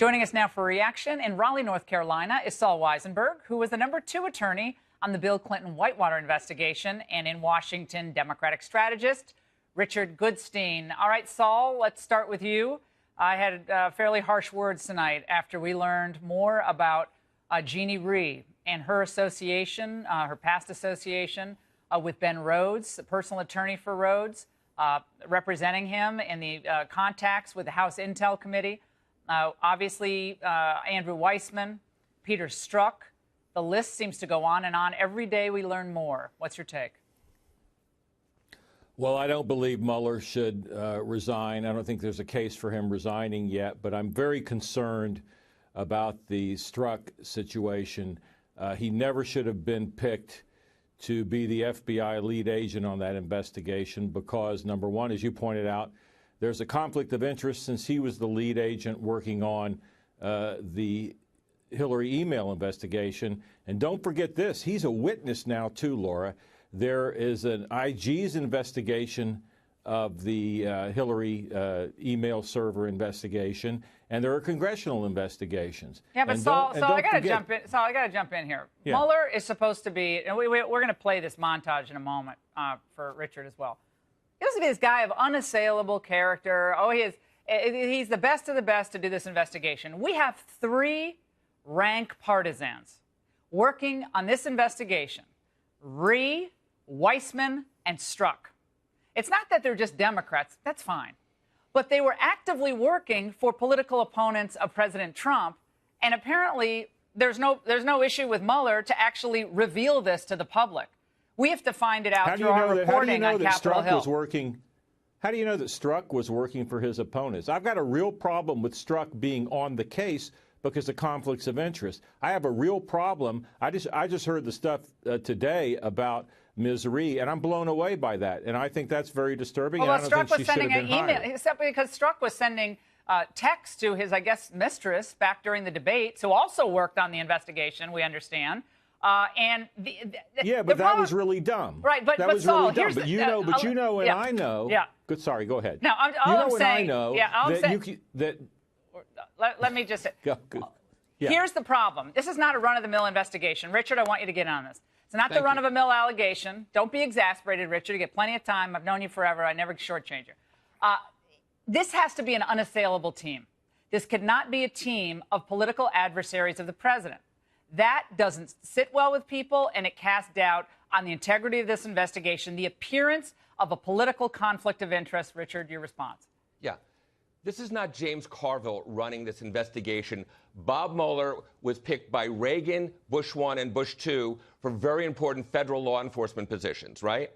Joining us now for reaction in Raleigh, North Carolina, is Saul Weisenberg, who was the #2 attorney on the Bill Clinton Whitewater investigation, and in Washington, Democratic strategist Richard Goodstein. All right, Saul, let's start with you. I had fairly harsh words tonight after we learned more about Jeannie Rhee and her association, her past association with Ben Rhodes, the personal attorney for Rhodes, representing him in the contacts with the House Intel Committee. Obviously, Andrew Weissmann, Peter Strzok. The list seems to go on and on. Every day we learn more. What's your take? Well, I don't believe Mueller should resign. I don't think there's a case for him resigning yet, but I'm very concerned about the Strzok situation. He never should have been picked to be the FBI lead agent on that investigation because, number one, as you pointed out, there's a conflict of interest since he was the lead agent working on the Hillary email investigation. And don't forget this, he's a witness now too, Laura. There is an IG's investigation of the Hillary email server investigation, and there are congressional investigations. Yeah, but Saul, I got to jump in. Saul, I got to jump in here. Yeah. Mueller is supposed to be, and we're going to play this montage in a moment for Richard as well. He used to be this guy of unassailable character. Oh, he's the best of the best to do this investigation. We have 3 rank partisans working on this investigation: Rhee, Weissmann, and Strzok. It's not that they're just Democrats. That's fine. But they were actively working for political opponents of President Trump. And apparently there's no issue with Mueller to actually reveal this to the public. We have to find it out through our reporting on Capitol Hill. How do you know that Strzok was working for his opponents? I've got a real problem with Strzok being on the case because of conflicts of interest. I have a real problem. I just heard the stuff today about Ms. Rhee, and I'm blown away by that. And I think that's very disturbing. Well, and I don't Strzok think was she should sending have been an email, hired. except because Strzok was sending texts to his, I guess, mistress back during the debates, who also worked on the investigation, we understand. Yeah, but that was really dumb. Right, but that was Saul, really dumb. But you know, and yeah, I know. Yeah. Good. Sorry. Go ahead. No, let me just say. Go. Yeah. Here's the problem. This is not a run-of-the-mill investigation. Richard, I want you to get on this. It's not the run-of-the-mill allegation. Don't be exasperated, Richard. You get plenty of time. I've known you forever. I never shortchange you. This has to be an unassailable team. This could not be a team of political adversaries of the president. That doesn't sit well with people, and it casts doubt on the integrity of this investigation, the appearance of a political conflict of interest. Richard, your response. Yeah. This is not James Carville running this investigation. Bob Mueller was picked by Reagan, Bush 1, and Bush 2 for very important federal law enforcement positions, right?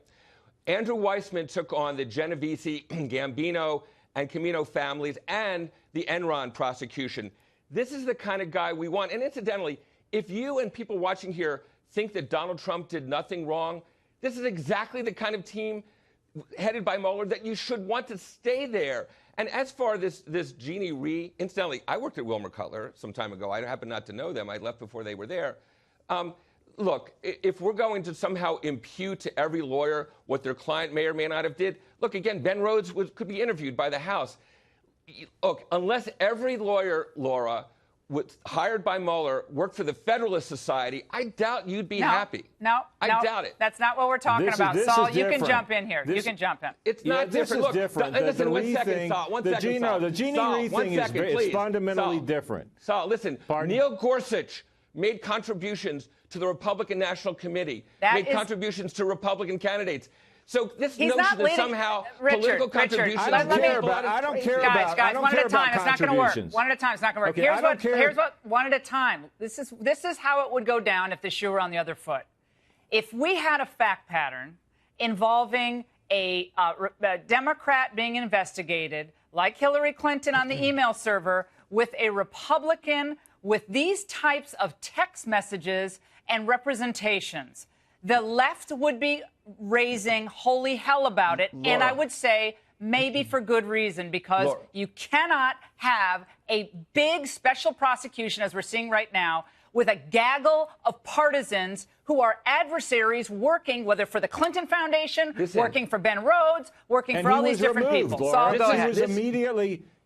Andrew Weissmann took on the Genovese, Gambino, and Camino families and the Enron prosecution. This is the kind of guy we want. And incidentally, if you and people watching here think that Donald Trump did nothing wrong, this is exactly the kind of team headed by Mueller that you should want to stay there. And as far as this Jeannie Rhee, incidentally, I worked at Wilmer Cutler some time ago. I happen not to know them. I left before they were there. Look, if we're going to somehow impute to every lawyer what their client may or may not have did, look, again, Ben Rhodes could be interviewed by the House. Look, unless every lawyer, Laura, hired by Mueller worked for the Federalist Society, I doubt you'd be happy. I doubt it. That's not what we're talking about. Saul, you can jump in here. You can jump in. It's not different. This is different. Listen, one second, Saul. One second, Saul. The Jeannie Rhee thing is fundamentally different. Saul, listen. Pardon? Neil Gorsuch made contributions to the Republican National Committee, made contributions to Republican candidates. So this notion that somehow political contributions... I don't care about Guys, one at a time. It's not going to work. One at a time. It's not going to work. Okay, here's what, one at a time. This is how it would go down if the shoe were on the other foot. If we had a fact pattern involving a Democrat being investigated, like Hillary Clinton on the email server, with a Republican with these types of text messages and representations, the left would be raising holy hell about it. Laura. And I would say maybe for good reason, because Laura. You cannot have a big special prosecution, as we're seeing right now, with a gaggle of partisans who are adversaries working, whether for the Clinton Foundation, working for Ben Rhodes, working for all these different people. Saul, go ahead.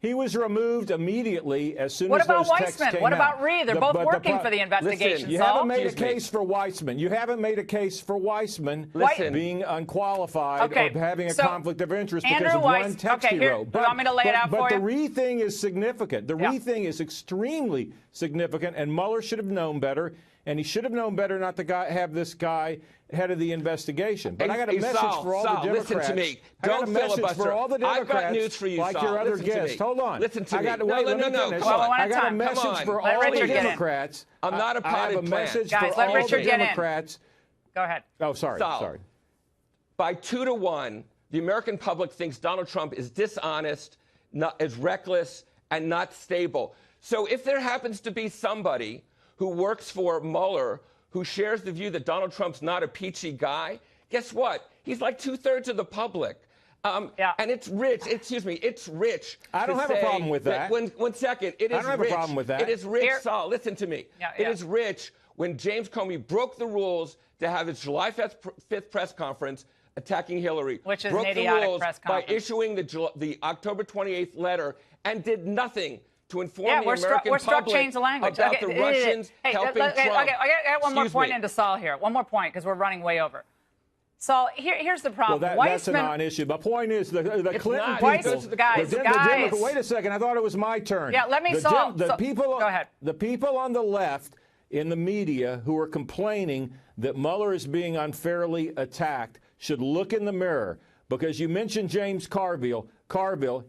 He was removed immediately as soon What as about those texts Weissman? came What out. about Reed? They're both working for the investigation. Listen, You Saul. haven't made a Excuse me. case for Weissman. You haven't made a case for Weissman Listen. being unqualified Okay, or having a so conflict of interest Andrew because of Weiss, one text okay, he here, wrote. you want me to lay it out for but you? the Reed thing is significant. The Yeah. Reed thing is extremely significant, and Mueller should have known better, and he should have known better not to have this guy head of the investigation. But I got a message for all the Democrats. Listen to me. I got Don't a message filibuster. for all the Democrats. I've got news for you, like Saul. your other Listen to guest. me. Hold on. Listen to I got, me. Wait, No, let me no, finish. come on. I got a Come message on. for Let all Richard the get in. Democrats. I'm not a I have a potted plant. message Guys, for let all Richard the get in. Democrats. Go ahead. Oh, sorry. Saul, Sorry. By 2-1, the American public thinks Donald Trump is dishonest, is reckless, and not stable. So if there happens to be somebody who works for Mueller who shares the view that Donald Trump's not a peachy guy, guess what? He's like 2/3 of the public. Yeah. And it's rich. It's rich. I don't to have a say problem with that. One second. It is I don't have a rich. problem with that. It is rich, Here- Saul. Listen to me. Yeah, It yeah. is rich when James Comey broke the rules to have his July 5th press conference attacking Hillary. Which is broke an the idiotic rules press by conference. issuing the October 28th letter and did nothing to inform Yeah, the we're American struck public change the language. about Okay, the Russians hey, helping okay, Trump. Okay, I got one more Excuse point me. into Saul here. One more point, because we're running way over. Saul, here's the problem. Well, that's a non-issue. The point is the Clinton not. people. It goes to the guys. Wait a second. I thought it was my turn. Yeah, let me solve. The people. Go ahead. The people on the left in the media who are complaining that Mueller is being unfairly attacked should look in the mirror, because you mentioned James Carville.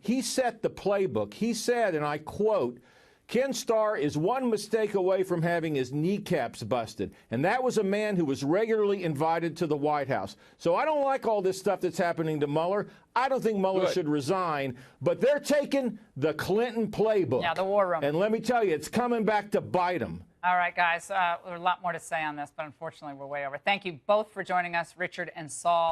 He set the playbook. He said, and I quote, "Ken Starr is one mistake away from having his kneecaps busted." And that was a man who was regularly invited to the White House. So I don't like all this stuff that's happening to Mueller. I don't think Mueller Good. should resign. But they're taking the Clinton playbook. Yeah, the war room. And let me tell you, it's coming back to bite them. All right, guys. There's a lot more to say on this, but unfortunately, we're way over. Thank you both for joining us, Richard and Saul.